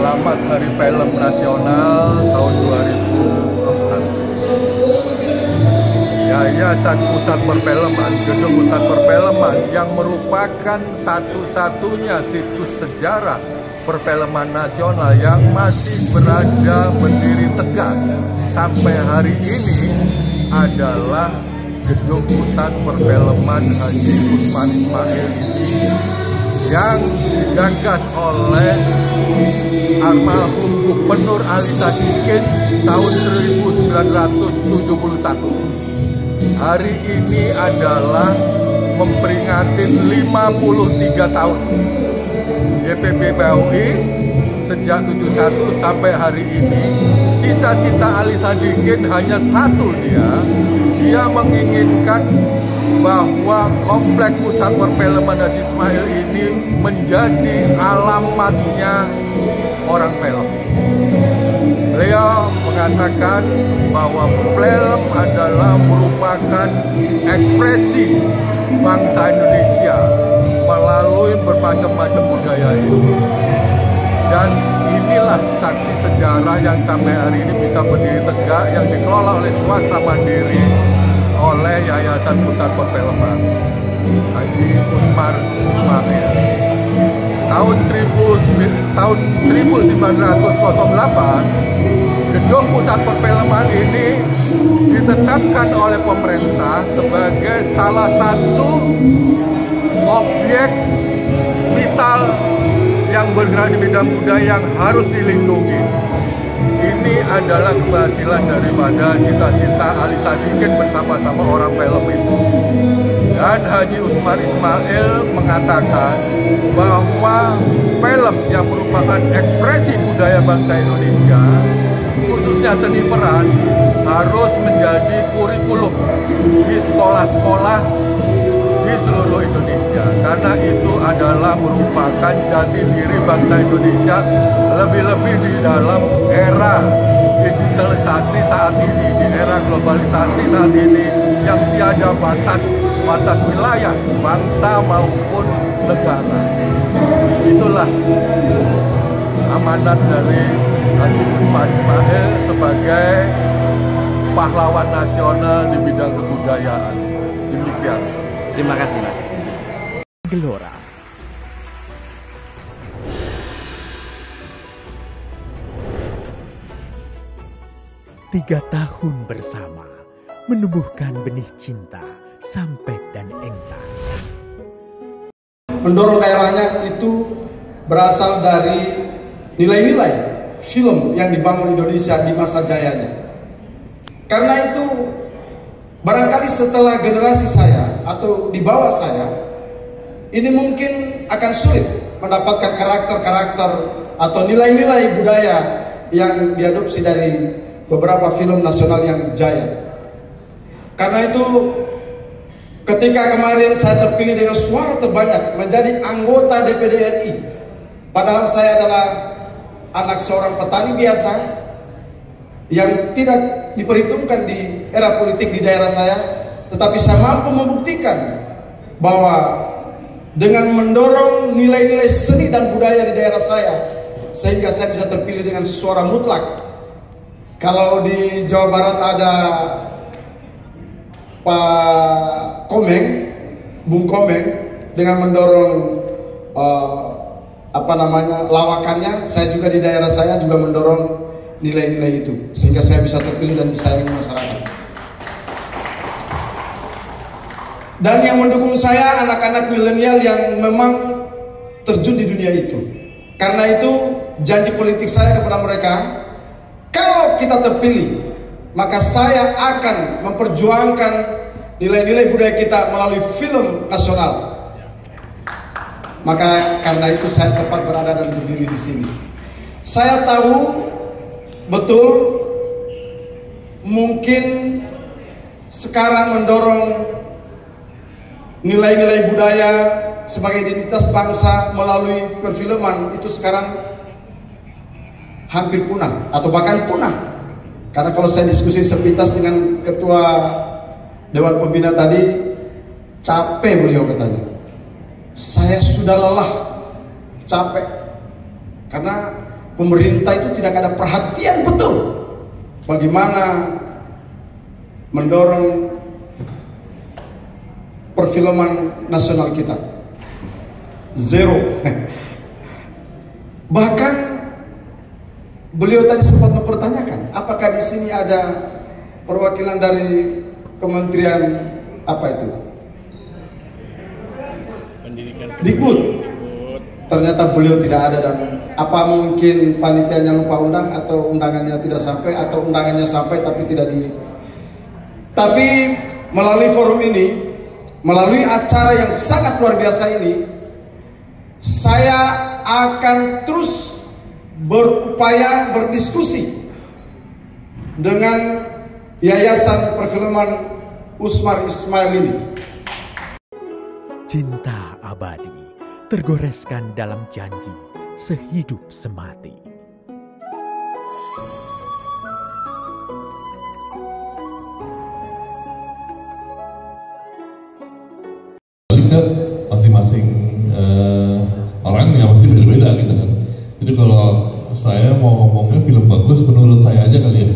Selamat Hari Film Nasional tahun 2004. Yayasan Pusat Perfilman, Gedung Pusat Perfilman yang merupakan satu-satunya situs sejarah perfilman nasional yang masih berada berdiri tegak sampai hari ini adalah Gedung Pusat Perfilman Haji Usman Ismail yang digagas oleh almarhum Gubernur Ali Sadikin tahun 1971. Hari ini adalah memperingati 53 tahun DPP PUI sejak 71 sampai hari ini. Cita-cita Ali Sadikin hanya satu, dia menginginkan bahwa komplek Pusat Perfilman Haji Ismail ini menjadi alamatnya orang film. Beliau mengatakan bahwa film adalah merupakan ekspresi bangsa Indonesia melalui bermacam-macam budaya ini. Dan inilah saksi sejarah yang sampai hari ini bisa berdiri tegak, yang dikelola oleh swasta mandiri oleh Yayasan Pusat Perfilman Haji Usman Ismail. Tahun 1908, Gedung Pusat Perfilman ini ditetapkan oleh pemerintah sebagai salah satu objek vital yang bergerak di bidang budaya yang harus dilindungi. Ini adalah keberhasilan daripada cita-cita Ali Sadikin bersama-sama orang film itu. Dan Haji Usman Ismail mengatakan bahwa film yang merupakan ekspresi budaya bangsa Indonesia, khususnya seni peran, harus menjadi kurikulum di sekolah-sekolah di seluruh Indonesia, karena itu adalah merupakan jati diri bangsa Indonesia, lebih-lebih di dalam era digitalisasi saat ini, di era globalisasi saat ini yang tiada batas wilayah, bangsa maupun negara. Itulah amanat dari Haji Usman Ismail sebagai pahlawan nasional di bidang kebudayaan. Demikian. Terima kasih, Mas. Gelora. Tiga tahun bersama menumbuhkan benih cinta Sampek dan Engtan. Mendorong daerahnya itu berasal dari nilai-nilai film yang dibangun Indonesia di masa jayanya. Karena itu barangkali setelah generasi saya atau di bawah saya, ini mungkin akan sulit mendapatkan karakter-karakter atau nilai-nilai budaya yang diadopsi dari beberapa film nasional yang jaya. Karena itu ketika kemarin saya terpilih dengan suara terbanyak menjadi anggota DPD RI, padahal saya adalah anak seorang petani biasa yang tidak diperhitungkan di era politik di daerah saya, tetapi saya mampu membuktikan bahwa dengan mendorong nilai-nilai seni dan budaya di daerah saya, sehingga saya bisa terpilih dengan suara mutlak. Kalau di Jawa Barat ada Pak Komeng, Bung Komeng, dengan mendorong lawakannya, saya juga di daerah saya juga mendorong nilai-nilai itu, sehingga saya bisa terpilih dan disayangi masyarakat. Dan yang mendukung saya anak-anak milenial yang memang terjun di dunia itu. Karena itu janji politik saya kepada mereka, kalau kita terpilih, maka saya akan memperjuangkan nilai-nilai budaya kita melalui film nasional. Maka karena itu saya tepat berada dan berdiri di sini. Saya tahu betul mungkin sekarang mendorong nilai-nilai budaya sebagai identitas bangsa melalui perfilman itu sekarang hampir punah atau bahkan punah. Karena kalau saya diskusi sepintas dengan ketua Dewan Pembina tadi, capek beliau katanya. Saya sudah lelah, capek. Karena pemerintah itu tidak ada perhatian betul bagaimana mendorong perfilman nasional kita. Zero. Bahkan beliau tadi sempat mempertanyakan, apakah di sini ada perwakilan dari Kementerian apa itu? Pendidikan. Dikbud. Ternyata beliau tidak ada, dan apa mungkin panitianya lupa undang atau undangannya tidak sampai, atau undangannya sampai tapi tidak di. Tapi melalui forum ini, melalui acara yang sangat luar biasa ini, saya akan terus berupaya berdiskusi dengan Yayasan Perfilman Usmar Ismail ini. Cinta abadi tergoreskan dalam janji sehidup semati. Ke masing-masing orang ya pasti beda-beda gitu kan. Jadi kalau saya mau ngomongnya film bagus menurut saya aja kali ya,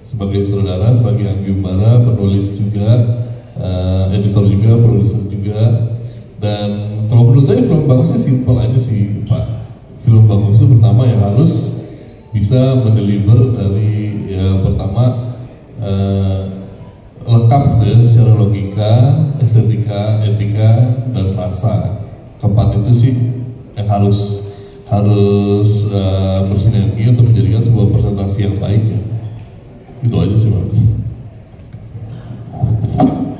sebagai saudara, sebagai anggubara, penulis juga, editor juga, produser juga. Dan kalau menurut saya film bagusnya simple aja sih Pak. Film bagus itu pertama ya harus bisa mendeliver dari ya pertama lengkap gitu ya, secara logika, estetika, etika, dan rasa. Keempat itu sih yang harus bersinergi untuk menjadikan sebuah presentasi yang baik ya. Itu aja sih Pak.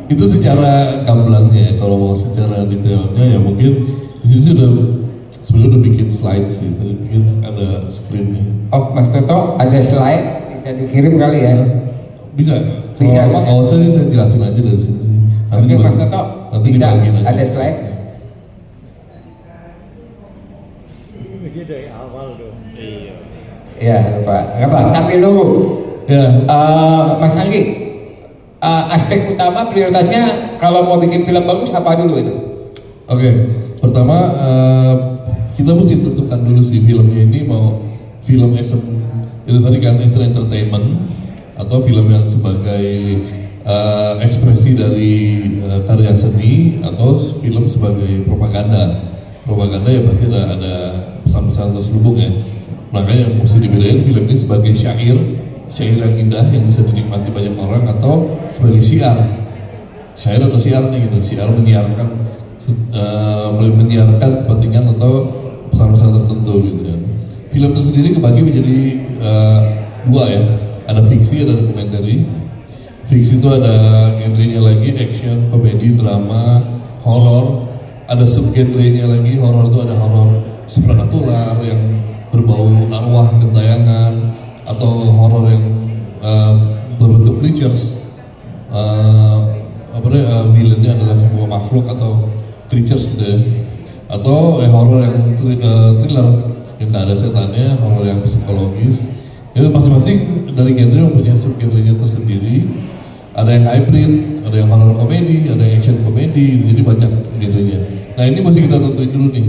Itu secara gamblangnya ya. Kalau mau secara detailnya ya mungkin di sini sebenarnya udah bikin slide sih. Tadi bikin ada screennya. Oh Mas Toto ada slide bisa dikirim kali ya? Bisa. Bisa. Kalau saya jelasin aja dari sini sih. Oke Mas Toto bisa ada slide. Ini dari awal dong. Iya. Ya Pak. Nggak Pak. Sambil dulu. Ya. Mas Anggi. Aspek utama prioritasnya kalau mau bikin film bagus apa dulu itu? Oke, pertama kita mesti tentukan dulu sih filmnya ini mau film itu tadi kan entertainment atau film yang sebagai ekspresi dari karya seni atau film sebagai propaganda. Propaganda ya pasti ada pesan-pesan terselubung ya. Makanya mesti dibedain film ini sebagai syair yang indah yang bisa dinikmati banyak orang atau sebagai syiar atau syiar nih gitu. Syiar menyiarkan kepentingan atau pesan-pesan tertentu gitu kan. Film itu sendiri kebagi menjadi dua ya, ada fiksi, ada dokumenter. Fiksi itu ada genrenya lagi action, komedi, drama, horor. Ada subgenrenya lagi, horor itu ada horor supranatural yang berbau arwah gentayangan, atau horor yang berbentuk creatures, villainnya adalah sebuah makhluk atau creatures gitu ya. Atau horor yang thriller yang tidak ada setannya, horor yang psikologis. Itu masing-masing dari genre mempunyai subgenrenya tersendiri. Ada yang hybrid, ada yang horor komedi, ada yang action komedi, jadi banyak genrenya. Nah ini mesti kita tentuin dulu nih,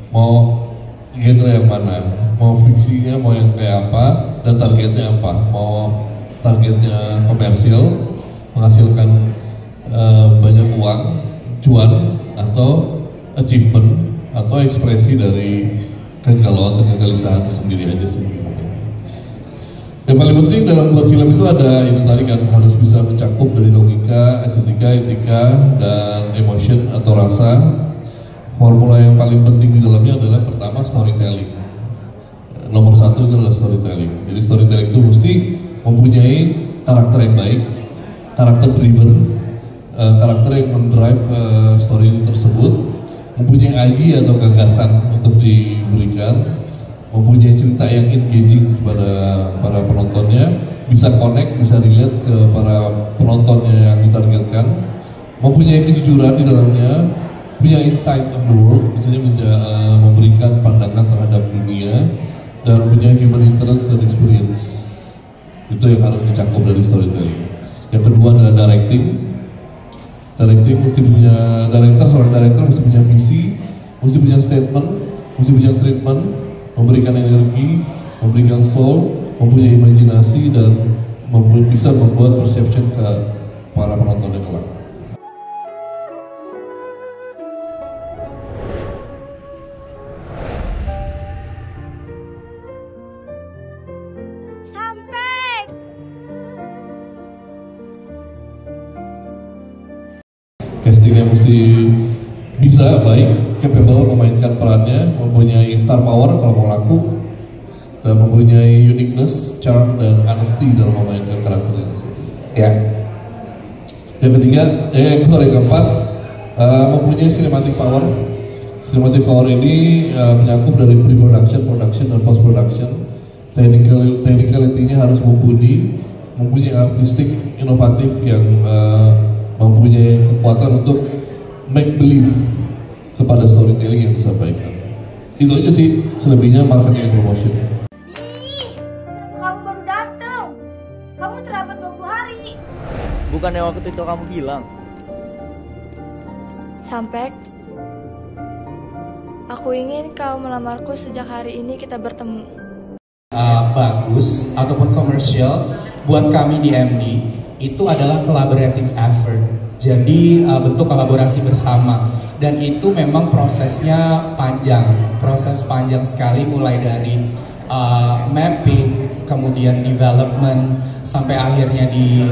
mau genre yang mana, mau fiksinya mau yang kayak apa, dan targetnya apa. Mau targetnya komersil, menghasilkan banyak uang, cuan, atau achievement, atau ekspresi dari kegalauan dan kegelisahan sendiri aja sih. Yang paling penting dalam buat film itu ada itu tadi kan, harus bisa mencakup dari logika, estetika, etika, dan emotion atau rasa. Formula yang paling penting di dalamnya adalah pertama storytelling. Nomor satu itu adalah storytelling. Jadi storytelling itu mesti mempunyai karakter yang baik, karakter driven, karakter yang mendrive story tersebut, mempunyai idea atau gagasan untuk diberikan, mempunyai cerita yang engaging kepada para penontonnya, bisa connect, bisa relate ke para penontonnya yang ditargetkan, mempunyai kejujuran di dalamnya, punya insight of the world, misalnya bisa memberikan pandangan terhadap dunia, dan punya human interest dan experience. Itu yang harus dicakup dari storytelling. Yang kedua adalah directing. Directing mesti punya seorang director mesti punya visi, mesti punya statement, mesti punya treatment, memberikan energi, memberikan soul, mempunyai imajinasi dan bisa membuat perception ke para penontonnya kelak. Castingnya mesti bisa baik, capable memainkan perannya, mempunyai star power kalau mau laku, dan mempunyai uniqueness, charm, dan honesty dalam memainkan karakternya. Ya. Yang ketiga, yang keempat, mempunyai cinematic power. Cinematic power ini menyangkut dari pre-production, production, dan post-production. Technicality-nya harus mempunyai artistik, inovatif yang mempunyai kekuatan untuk make believe kepada storytelling yang disampaikan. Itu aja sih, selebihnya marketing and promotion. Kamu baru datang. Kamu terlambat 20 hari. Bukannya waktu itu kamu bilang? Sampai aku ingin kau melamarku sejak hari ini kita bertemu. Bagus ataupun komersial buat kami di MD itu adalah collaborative effort. Jadi bentuk kolaborasi bersama, dan itu memang prosesnya panjang, proses panjang sekali, mulai dari mapping, kemudian development, sampai akhirnya di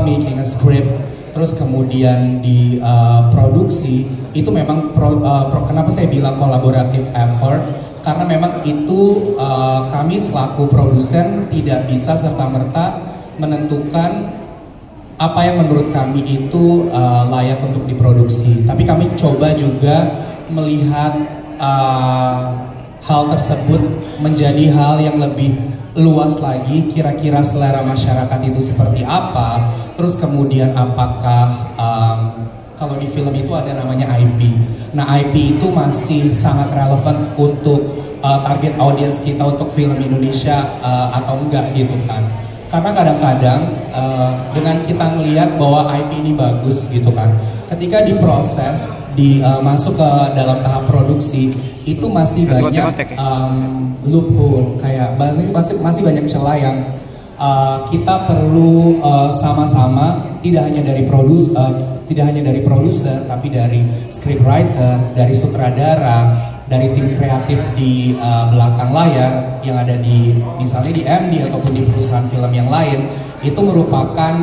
making a script, terus kemudian di produksi. Itu memang kenapa saya bilang collaborative effort, karena memang itu kami selaku produsen tidak bisa serta-merta menentukan apa yang menurut kami itu layak untuk diproduksi. Tapi kami coba juga melihat hal tersebut menjadi hal yang lebih luas lagi, kira-kira selera masyarakat itu seperti apa, terus kemudian apakah kalau di film itu ada namanya IP. Nah, IP itu masih sangat relevan untuk target audience kita untuk film Indonesia atau enggak gitu kan. Karena kadang-kadang dengan kita melihat bahwa IP ini bagus gitu kan, ketika diproses, masuk ke dalam tahap produksi, itu masih banyak loophole, kayak masih banyak celah yang kita perlu sama-sama, tidak hanya dari produser, tapi dari scriptwriter, dari sutradara, dari tim kreatif di belakang layar yang ada di misalnya di MD ataupun di perusahaan film yang lain. Itu merupakan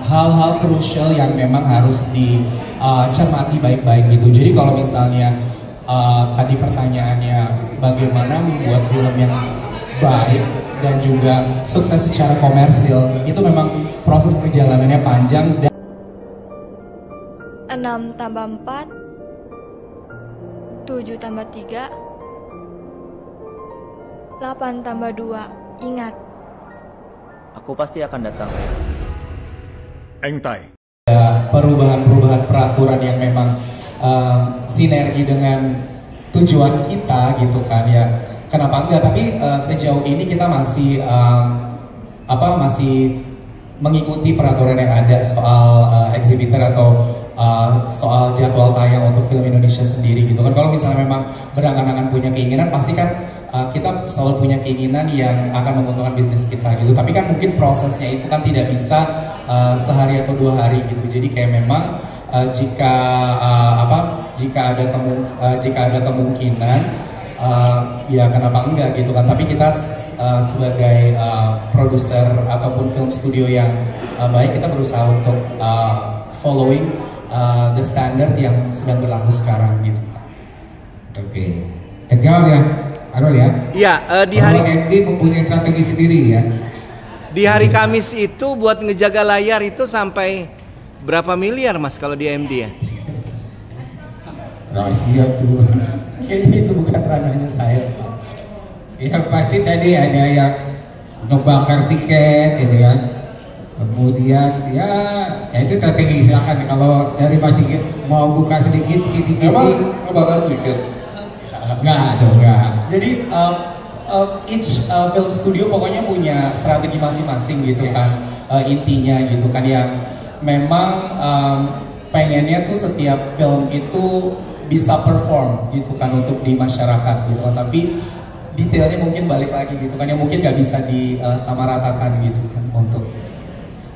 hal-hal krusial yang memang harus dicermati baik-baik gitu. Jadi kalau misalnya tadi pertanyaannya bagaimana membuat film yang baik dan juga sukses secara komersil, itu memang proses perjalanannya panjang. 6 tambah 4 7 tambah 3 8 tambah 2. Ingat, Aku pasti akan datang. Engtai. Perubahan-perubahan peraturan yang memang sinergi dengan tujuan kita gitu kan ya. Kenapa enggak? Tapi sejauh ini kita masih masih mengikuti peraturan yang ada soal exhibitor atau soal jadwal tayang untuk film Indonesia sendiri gitu kan. Kalau misalnya memang berangan-angan punya keinginan, pasti kan kita selalu punya keinginan yang akan menguntungkan bisnis kita gitu. Tapi kan mungkin prosesnya itu kan tidak bisa sehari atau 2 hari gitu. Jadi kayak memang jika ada kemungkinan ya kenapa enggak gitu kan. Tapi kita sebagai produser ataupun film studio yang baik, kita berusaha untuk following the standard yang sedang berlaku sekarang gitu. Oke. Terjawab ya, Arul ya? Iya, di hari MD mempunyai strategi sendiri ya. Di hari Kamis itu buat ngejaga layar itu sampai berapa miliar Mas kalau di MD ya? Rahasia tuh. Kayaknya itu bukan ranahnya saya, Pak. Ya pasti tadi ada yang ngebakar tiket gitu kan. Kemudian ya itu strategi, silakan kalau dari Mas Sigit mau buka sedikit kisi-kisi. Emang ngebakar tiket? Enggak. Jadi each film studio pokoknya punya strategi masing-masing gitu kan, intinya gitu kan, yang memang pengennya tuh setiap film itu bisa perform gitu kan untuk di masyarakat gitu kan. Tapi detailnya mungkin balik lagi gitu kan, yang mungkin nggak bisa disamaratakan gitu kan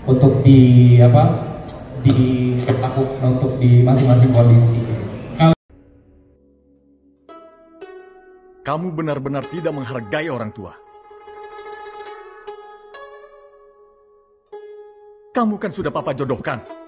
untuk dilakukan untuk di masing-masing kondisi. Kamu benar-benar tidak menghargai orang tua. Kamu kan sudah papa jodohkan.